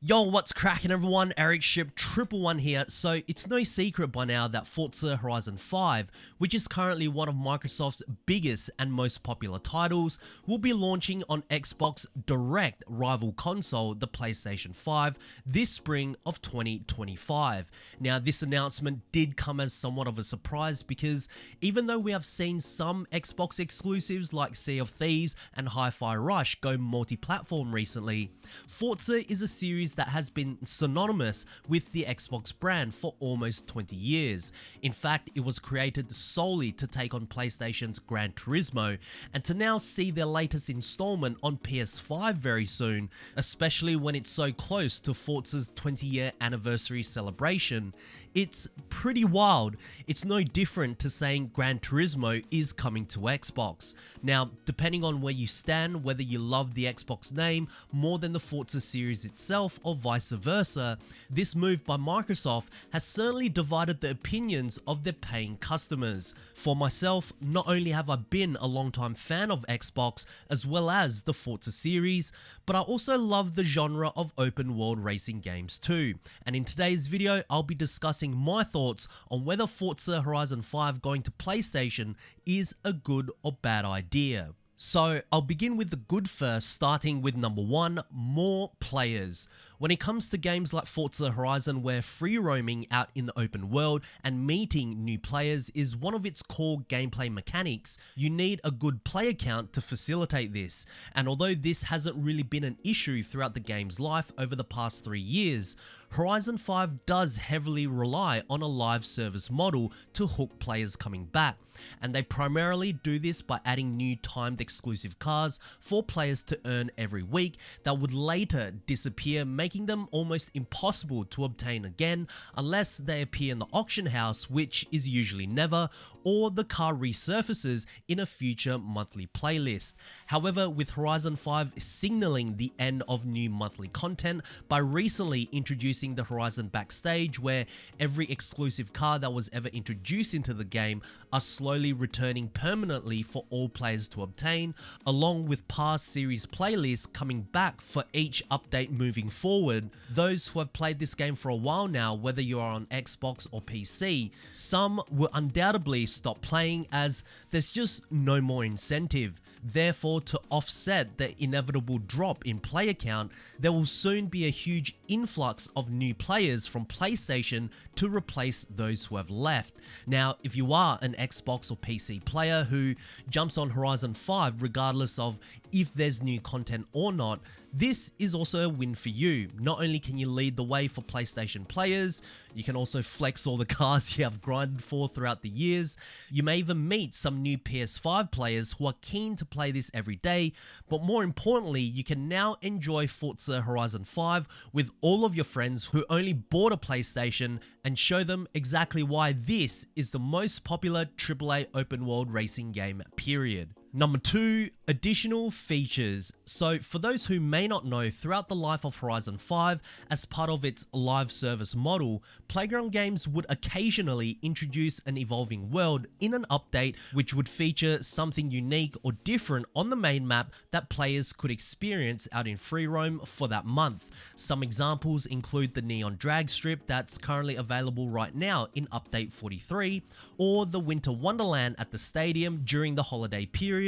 Yo, what's cracking everyone? Ericship 111 here. So it's no secret by now that Forza Horizon 5, which is currently one of Microsoft's biggest and most popular titles, will be launching on Xbox direct rival console, the PlayStation 5, this spring of 2025. Now this announcement did come as somewhat of a surprise because even though we have seen some Xbox exclusives like Sea of Thieves and Hi-Fi Rush go multi-platform recently, Forza is a series that has been synonymous with the Xbox brand for almost 20 years. In fact, it was created solely to take on PlayStation's Gran Turismo, and to now see their latest installment on PS5 very soon, especially when it's so close to Forza's 20-year anniversary celebration, it's pretty wild. It's no different to saying Gran Turismo is coming to Xbox. Now, depending on where you stand, whether you love the Xbox name more than the Forza series itself or vice versa, this move by Microsoft has certainly divided the opinions of their paying customers. For myself, not only have I been a long-time fan of Xbox as well as the Forza series, but I also love the genre of open world racing games too. And in today's video, I'll be discussing my thoughts on whether Forza Horizon 5 going to PlayStation is a good or bad idea. So I'll begin with the good first, starting with number 1, more players. When it comes to games like Forza Horizon, where free roaming out in the open world and meeting new players is one of its core gameplay mechanics, you need a good player count to facilitate this. And although this hasn't really been an issue throughout the game's life over the past 3 years, Horizon 5 does heavily rely on a live service model to hook players coming back, and they primarily do this by adding new timed exclusive cars for players to earn every week that would later disappear, making them almost impossible to obtain again unless they appear in the auction house, which is usually never, or the car resurfaces in a future monthly playlist. However, with Horizon 5 signaling the end of new monthly content by recently introducing the Horizon Backstage, where every exclusive car that was ever introduced into the game are slowly returning permanently for all players to obtain, along with past series playlists coming back for each update moving forward. Those who have played this game for a while now, whether you are on Xbox or PC, some will undoubtedly stop playing as there's just no more incentive. Therefore, to offset the inevitable drop in player count, there will soon be a huge influx of new players from PlayStation to replace those who have left. Now, if you are an Xbox or PC player who jumps on Horizon 5 regardless of if there's new content or not, this is also a win for you. Not only can you lead the way for PlayStation players, you can also flex all the cars you have grinded for throughout the years. You may even meet some new PS5 players who are keen to play this every day, but more importantly, you can now enjoy Forza Horizon 5 with all of your friends who only bought a PlayStation and show them exactly why this is the most popular AAA open world racing game, period. Number 2, additional features. So for those who may not know, throughout the life of Horizon 5, as part of its live service model, Playground Games would occasionally introduce an evolving world in an update which would feature something unique or different on the main map that players could experience out in free roam for that month. Some examples include the Neon Drag Strip that's currently available right now in update 43, or the Winter Wonderland at the stadium during the holiday period,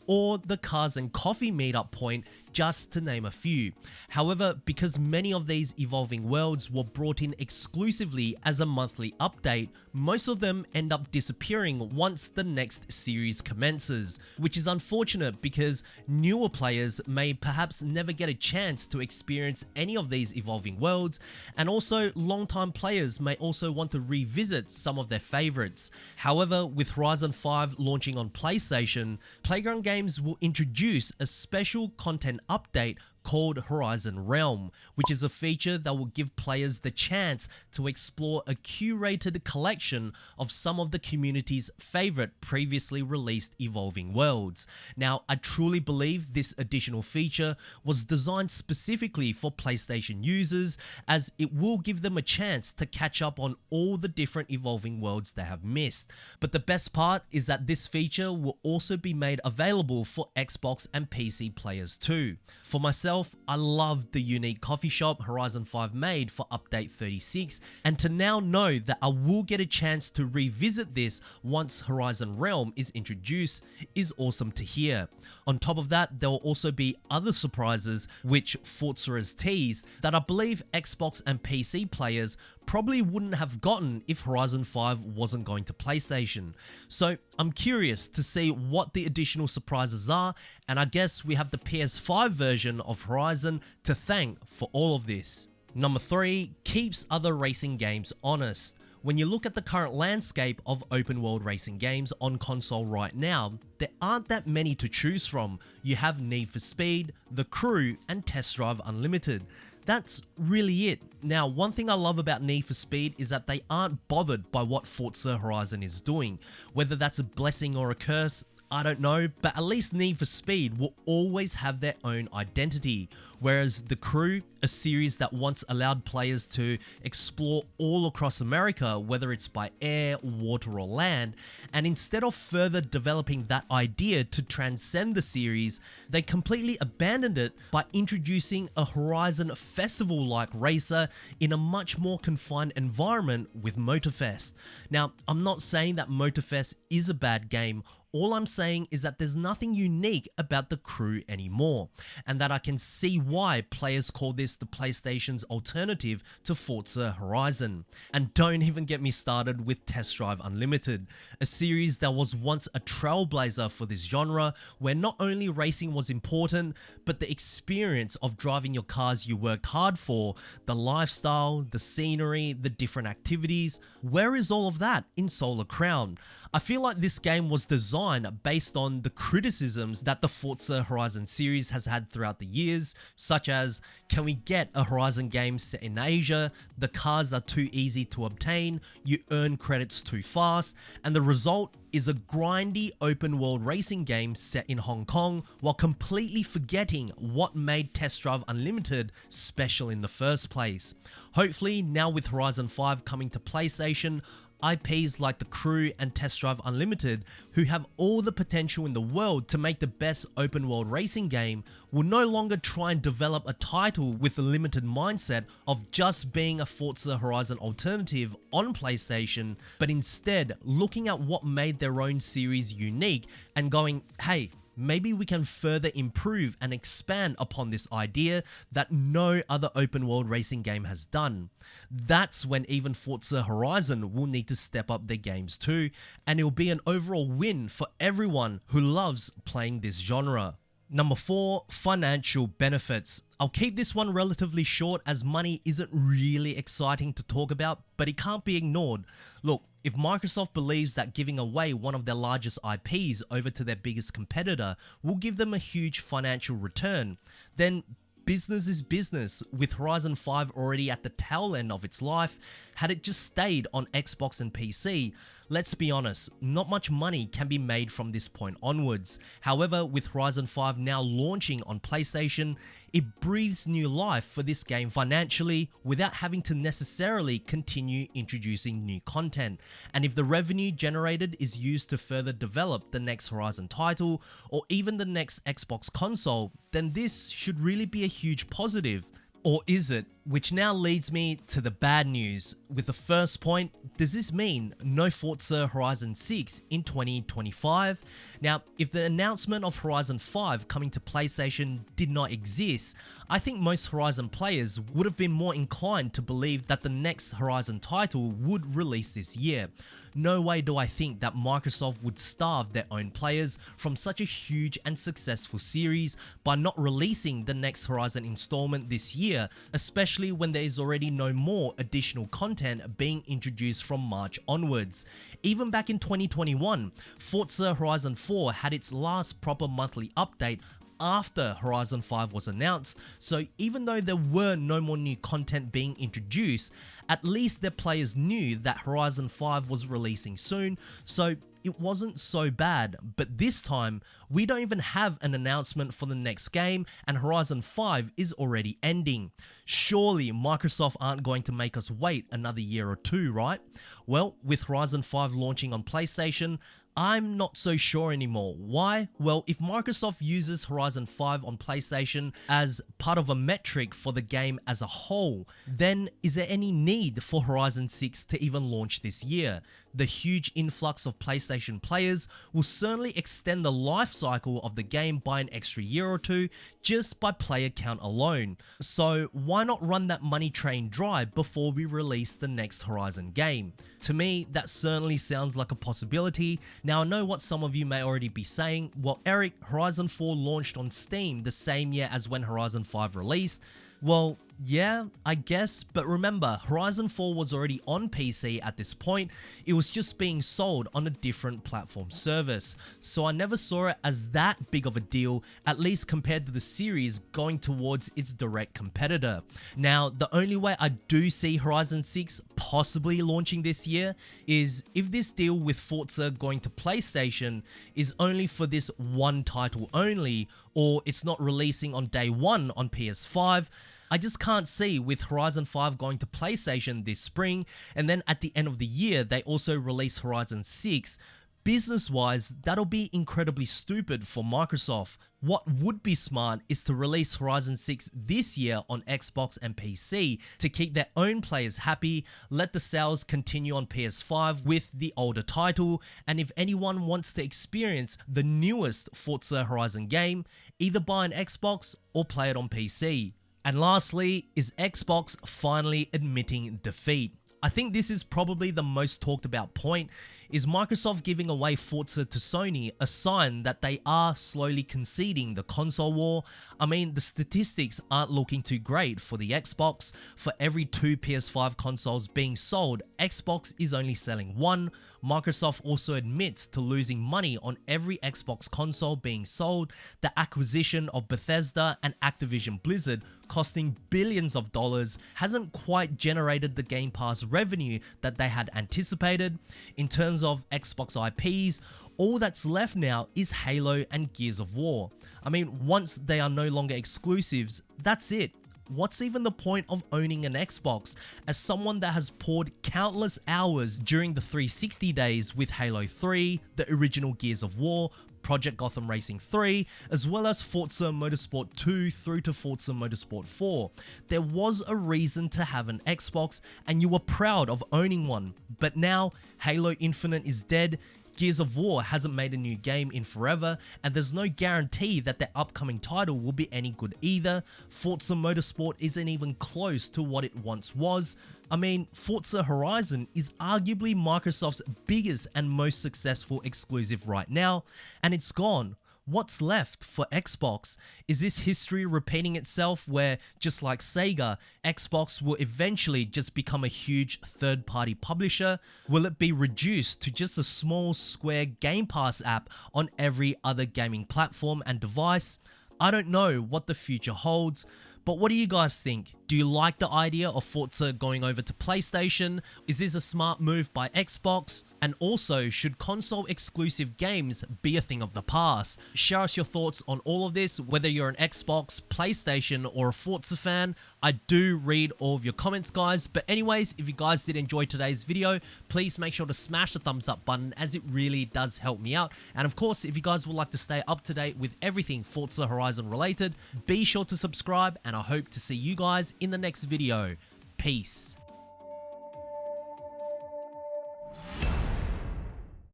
or the Cars and Coffee meetup point, just to name a few. However, because many of these evolving worlds were brought in exclusively as a monthly update, most of them end up disappearing once the next series commences, which is unfortunate because newer players may perhaps never get a chance to experience any of these evolving worlds, and also long-time players may also want to revisit some of their favorites. However, with Horizon 5 launching on PlayStation, Playground Games will introduce a special content update called Horizon Realm, which is a feature that will give players the chance to explore a curated collection of some of the community's favorite previously released evolving worlds. Now, I truly believe this additional feature was designed specifically for PlayStation users, as it will give them a chance to catch up on all the different evolving worlds they have missed. But the best part is that this feature will also be made available for Xbox and PC players too. For myself, myself, I loved the unique coffee shop Horizon 5 made for update 36, and to now know that I will get a chance to revisit this once Horizon Realm is introduced is awesome to hear. On top of that, there will also be other surprises which Forza has teased that I believe Xbox and PC players probably wouldn't have gotten if Horizon 5 wasn't going to PlayStation. So I'm curious to see what the additional surprises are, and I guess we have the PS5 version of Horizon to thank for all of this. Number 3, keeps other racing games honest. When you look at the current landscape of open world racing games on console right now, there aren't that many to choose from. You have Need for Speed, The Crew, and Test Drive Unlimited. That's really it. Now, one thing I love about Need for Speed is that they aren't bothered by what Forza Horizon is doing. Whether that's a blessing or a curse, I don't know, but at least Need for Speed will always have their own identity, whereas The Crew, a series that once allowed players to explore all across America, whether it's by air, water or land, and instead of further developing that idea to transcend the series, they completely abandoned it by introducing a Horizon Festival-like racer in a much more confined environment with Motorfest. Now, I'm not saying that Motorfest is a bad game. All I'm saying is that there's nothing unique about The Crew anymore, and that I can see why players call this the PlayStation's alternative to Forza Horizon. And don't even get me started with Test Drive Unlimited, a series that was once a trailblazer for this genre, where not only racing was important, but the experience of driving your cars you worked hard for, the lifestyle, the scenery, the different activities. Where is all of that in Solar Crown? I feel like this game was designed based on the criticisms that the Forza Horizon series has had throughout the years, such as, can we get a Horizon game set in Asia? The cars are too easy to obtain, you earn credits too fast, and the result is a grindy open world racing game set in Hong Kong while completely forgetting what made Test Drive Unlimited special in the first place. Hopefully, now with Horizon 5 coming to PlayStation, IPs like The Crew and Test Drive Unlimited, who have all the potential in the world to make the best open world racing game, will no longer try and develop a title with the limited mindset of just being a Forza Horizon alternative on PlayStation, but instead looking at what made their own series unique and going, hey, maybe we can further improve and expand upon this idea that no other open world racing game has done. That's when even Forza Horizon will need to step up their games too, and it'll be an overall win for everyone who loves playing this genre. Number 4, financial benefits. I'll keep this one relatively short as money isn't really exciting to talk about, but it can't be ignored. Look, if Microsoft believes that giving away one of their largest IPs over to their biggest competitor will give them a huge financial return, then business is business. With Horizon 5 already at the tail end of its life, had it just stayed on Xbox and PC, let's be honest, not much money can be made from this point onwards. However, with Horizon 5 now launching on PlayStation, it breathes new life for this game financially without having to necessarily continue introducing new content. And if the revenue generated is used to further develop the next Horizon title or even the next Xbox console, then this should really be a huge positive. Or is it? Which now leads me to the bad news. With the first point, does this mean no Forza Horizon 6 in 2025? Now, if the announcement of Horizon 5 coming to PlayStation did not exist, I think most Horizon players would have been more inclined to believe that the next Horizon title would release this year. No way do I think that Microsoft would starve their own players from such a huge and successful series by not releasing the next Horizon installment this year, especially when there is already no more additional content being introduced from March onwards. Even back in 2021, Forza Horizon 4 had its last proper monthly update after Horizon 5 was announced, so even though there were no more new content being introduced, at least their players knew that Horizon 5 was releasing soon, so it wasn't so bad. But this time, we don't even have an announcement for the next game and Horizon 5 is already ending. Surely Microsoft aren't going to make us wait another year or two, right? Well, with Horizon 5 launching on PlayStation, I'm not so sure anymore. Why? Well, if Microsoft uses Horizon 5 on PlayStation as part of a metric for the game as a whole, then is there any need for Horizon 6 to even launch this year? The huge influx of PlayStation players will certainly extend the life cycle of the game by an extra year or two just by player count alone. So why not run that money train dry before we release the next Horizon game? To me, that certainly sounds like a possibility. Now, I know what some of you may already be saying. Well, Eric, Horizon 4 launched on Steam the same year as when Horizon 5 released. Well, yeah, I guess, but remember, Horizon 4 was already on PC at this point. It was just being sold on a different platform service, so I never saw it as that big of a deal, at least compared to the series going towards its direct competitor. Now, the only way I do see Horizon 6 possibly launching this year is if this deal with Forza going to PlayStation is only for this one title only, or it's not releasing on day one on PS5. I just can't see with Horizon 5 going to PlayStation this spring, and then at the end of the year, they also release Horizon 6. Business-wise, that'll be incredibly stupid for Microsoft. What would be smart is to release Horizon 6 this year on Xbox and PC to keep their own players happy, let the sales continue on PS5 with the older title, and if anyone wants to experience the newest Forza Horizon game, either buy an Xbox or play it on PC. And lastly, is Xbox finally admitting defeat? I think this is probably the most talked about point. Is Microsoft giving away Forza to Sony a sign that they are slowly conceding the console war? I mean, the statistics aren't looking too great for the Xbox. For every 2 PS5 consoles being sold, Xbox is only selling 1. Microsoft also admits to losing money on every Xbox console being sold. The acquisition of Bethesda and Activision Blizzard, costing billions of dollars, hasn't quite generated the Game Pass revenue that they had anticipated. In terms of Xbox IPs, all that's left now is Halo and Gears of War. I mean, once they are no longer exclusives, that's it. What's even the point of owning an Xbox? As someone that has poured countless hours during the 360 days with Halo 3, the original Gears of War, Project Gotham Racing 3, as well as Forza Motorsport 2 through to Forza Motorsport 4. There was a reason to have an Xbox and you were proud of owning one. But now, Halo Infinite is dead, Gears of War hasn't made a new game in forever, and there's no guarantee that their upcoming title will be any good either. Forza Motorsport isn't even close to what it once was. I mean, Forza Horizon is arguably Microsoft's biggest and most successful exclusive right now, and it's gone. What's left for Xbox? Is this history repeating itself where, just like Sega, Xbox will eventually just become a huge third-party publisher? Will it be reduced to just a small Square Game Pass app on every other gaming platform and device? I don't know what the future holds, but what do you guys think? Do you like the idea of Forza going over to PlayStation? Is this a smart move by Xbox? And also, should console exclusive games be a thing of the past? Share us your thoughts on all of this, whether you're an Xbox, PlayStation, or a Forza fan. I do read all of your comments, guys. But anyways, if you guys did enjoy today's video, please make sure to smash the thumbs up button, as it really does help me out. And of course, if you guys would like to stay up to date with everything Forza Horizon related, be sure to subscribe, and I hope to see you guys in the next video. Peace.